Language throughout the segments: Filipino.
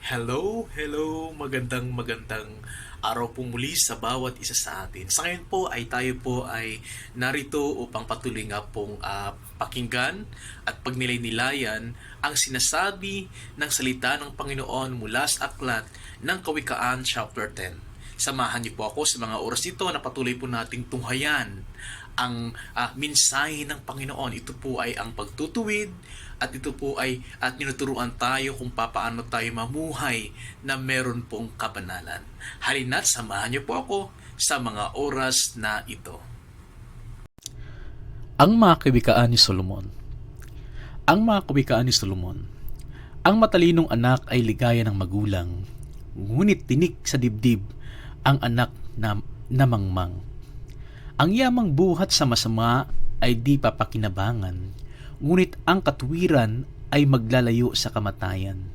Hello, magandang araw po muli sa bawat isa sa atin. Sa ngayon po ay tayo po ay narito upang patuloy nga pong pakinggan at pagnilay-nilayan ang sinasabi ng salita ng Panginoon mula sa aklat ng Kawikaan chapter 10. Samahan niyo po ako sa mga oras ito na patuloy po nating tunghayan ang mensahe ng Panginoon. Ito po ay ang pagtutuwid at ito po ay tinuturuan tayo kung paano tayo mamuhay na meron pong kabanalan. Halina't samahan niyo po ako sa mga oras na ito. Ang mga kawikaan ni Solomon. Ang mga kawikaan ni Solomon. Ang matalinong anak ay ligaya ng magulang, ngunit tinik sa dibdib ang anak na mangmang. Ang yamang buhat sa masama ay di papakinabangan, ngunit ang katuwiran ay maglalayo sa kamatayan.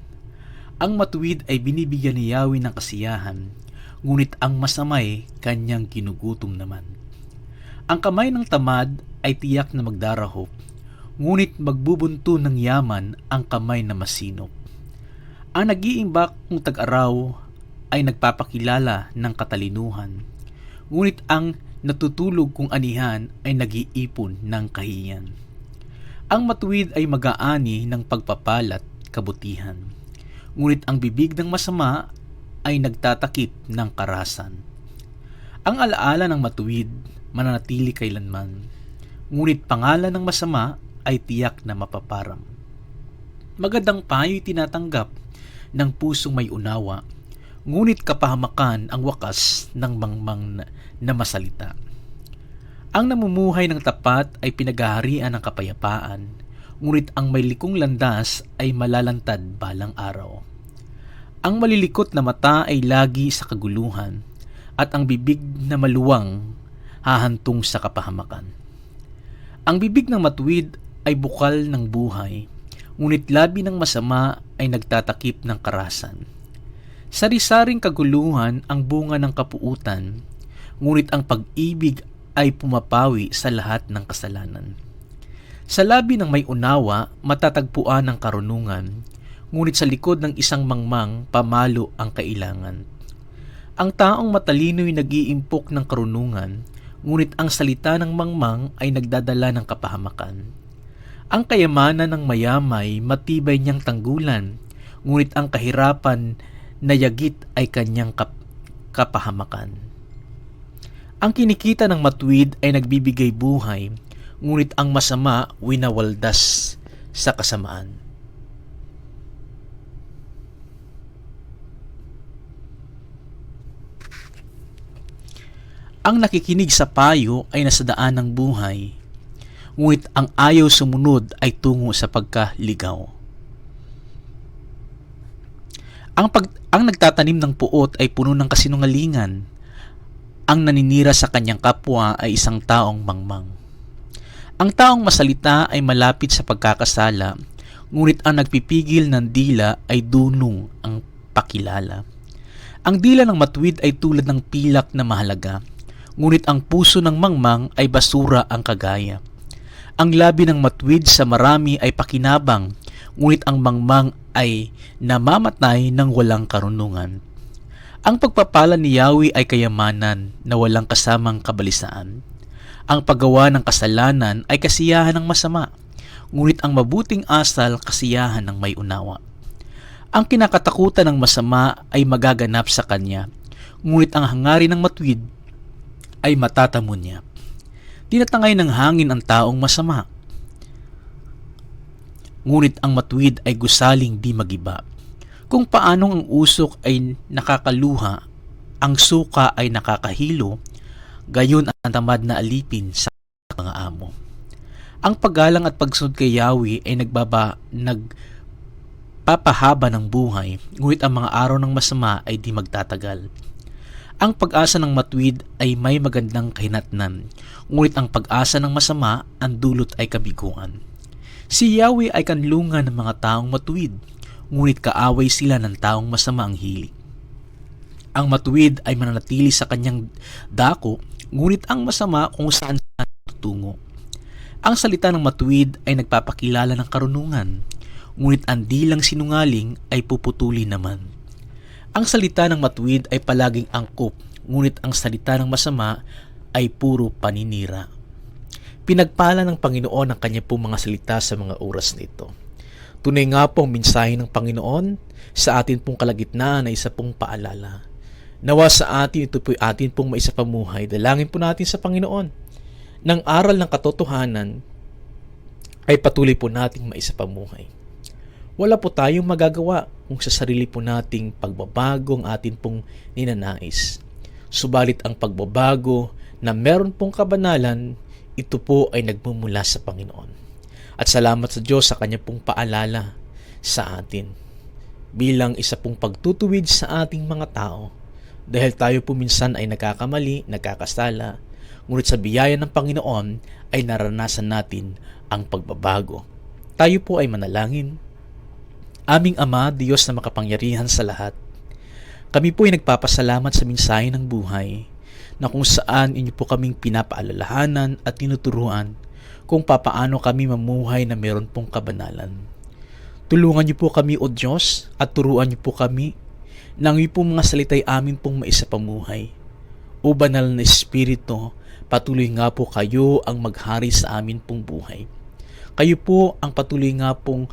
Ang matuwid ay binibigyan ni Yahweh ng kasiyahan, ngunit ang masamay kanyang ginugutom naman. Ang kamay ng tamad ay tiyak na magdarahop, ngunit magbubunto ng yaman ang kamay na masinop. Ang nag-iimbak kung tag-araw ay nagpapakilala ng katalinuhan, ngunit ang natutulog kung anihan ay nag-iipon ng kahiyan. Ang matuwid ay mag-aani ng pagpapalat kabutihan, ngunit ang bibig ng masama ay nagtatakip ng karahasan. Ang alaala ng matuwid mananatili kailanman, ngunit pangalan ng masama ay tiyak na mapaparang. Magandang payo'y tinatanggap ng pusong may unawa, ngunit kapahamakan ang wakas ng mangmang na masalita. Ang namumuhay ng tapat ay pinaghaharian ng kapayapaan, ngunit ang may likong landas ay malalantad balang araw. Ang malilikot na mata ay lagi sa kaguluhan, at ang bibig na maluwang hahantong sa kapahamakan. Ang bibig ng matuwid ay bukal ng buhay, ngunit labi ng masama ay nagtatakip ng karahasan. Sari-saring kaguluhan ang bunga ng kapuutan, ngunit ang pag-ibig ay pumapawi sa lahat ng kasalanan. Sa labi ng may unawa, matatagpuan ang karunungan, ngunit sa likod ng isang mangmang, pamalo ang kailangan. Ang taong matalino'y nag-iimpok ng karunungan, ngunit ang salita ng mangmang ay nagdadala ng kapahamakan. Ang kayamanan ng mayamay, matibay niyang tanggulan, ngunit ang kahirapan na yagit ay kanyang kapahamakan. Ang kinikita ng matuwid ay nagbibigay buhay, ngunit ang masama winawaldas sa kasamaan. Ang nakikinig sa payo ay nasa daan ng buhay, ngunit ang ayaw sumunod ay tungo sa pagkaligaw. Ang nagtatanim ng puot ay puno ng kasinungalingan. Ang naninira sa kanyang kapwa ay isang taong mangmang. Ang taong masalita ay malapit sa pagkakasala, ngunit ang nagpipigil ng dila ay dunong ang pakilala. Ang dila ng matuwid ay tulad ng pilak na mahalaga, ngunit ang puso ng mangmang ay basura ang kagaya. Ang labi ng matuwid sa marami ay pakinabang, ngunit ang mangmang ay namamatay ng walang karunungan. Ang pagpapala ni Yahweh ay kayamanan na walang kasamang kabalisaan. Ang paggawa ng kasalanan ay kasiyahan ng masama, ngunit ang mabuting asal kasiyahan ng may unawa. Ang kinakatakutan ng masama ay magaganap sa kanya, ngunit ang hangarin ng matuwid ay matatamo niya. Tinatangay ng hangin ang taong masama, ngunit ang matuwid ay gusaling di magiba. Kung paanong ang usok ay nakakaluha, ang suka ay nakakahilo, gayon ang tamad na alipin sa mga amo. Ang paggalang at pagsunod kay Yahweh ay nagpapahaba ng buhay, ngunit ang mga araw ng masama ay di magtatagal. Ang pag-asa ng matuwid ay may magandang kahinatnan, ngunit ang pag-asa ng masama, ang dulot ay kabiguan. Si Yahweh ay kanlungan ng mga taong matuwid, ngunit kaaway sila ng taong masama ang hilig. Ang matuwid ay mananatili sa kanyang dako, ngunit ang masama kung saan tutungo. Ang salita ng matuwid ay nagpapakilala ng karunungan, ngunit ang dilang sinungaling ay puputuli naman. Ang salita ng matuwid ay palaging angkop, ngunit ang salita ng masama ay puro paninira. Pinagpala ng Panginoon ang kanya pong mga salita sa mga oras nito. Tunay nga po ang mensahe ng Panginoon sa atin pong kalagitnaan ay isa pong paalala. Nawa sa atin ito po'y atin pong maisapamuhay. Dalangin po natin sa Panginoon. Nang aral ng katotohanan ay patuloy po nating maisapamuhay. Wala po tayong magagawa kung sa sarili po nating pagbabago ang atin pong ninanais. Subalit ang pagbabago na meron pong kabanalan, ito po ay nagmumula sa Panginoon. At salamat sa Diyos sa kanya pong paalala sa atin bilang isa pong pagtutuwid sa ating mga tao. Dahil tayo po minsan ay nagkakamali, nagkakasala, ngunit sa biyaya ng Panginoon ay naranasan natin ang pagbabago. Tayo po ay manalangin. Aming Ama, Diyos na makapangyarihan sa lahat, kami po ay nagpapasalamat sa mensahe ng buhay na kung saan inyo po kaming pinapaalalahanan at tinuturuan kung papaano kami mamuhay na meron pong kabanalan. Tulungan niyo po kami, O Diyos, at turuan niyo po kami nang iyo pong mga salita'y amin pong maisapamuhay. O Banal na Espiritu, patuloy nga po kayo ang maghari sa amin pong buhay. Kayo po ang patuloy nga pong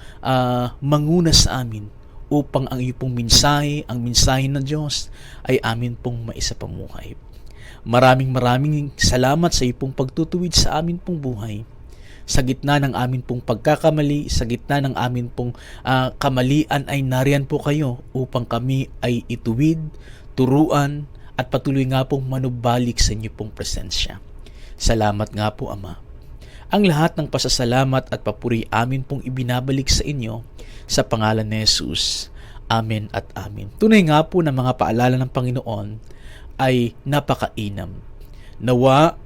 manguna sa amin upang ang iyo pong mensahe, ang mensahe ng Diyos ay amin pong maisapamuhay. Maraming salamat sa iyo pong pagtutuwid sa amin pong buhay. Sa gitna ng amin pong pagkakamali, sa gitna ng amin pong kamalian ay nariyan po kayo upang kami ay ituwid, turuan, at patuloy nga pong manubalik sa inyo pong presensya. Salamat nga po, Ama. Ang lahat ng pasasalamat at papuri amin pong ibinabalik sa inyo sa pangalan ni Jesus. Amen at amen. Tunay nga po na mga paalala ng Panginoon ay napakainam. Nawa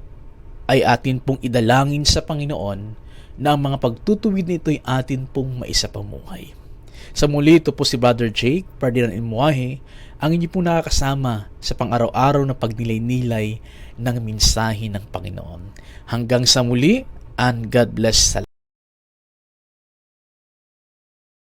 ay atin pong idalangin sa Panginoon na ang mga pagtutuwid nito ay atin pong maisapamuhay. Sa muli, ito po si Brother Jake Ferdinand Imuahe, ang inyo pong nakakasama sa pang-araw-araw na pagnilay-nilay ng mensahe ng Panginoon. Hanggang sa muli, and God bless.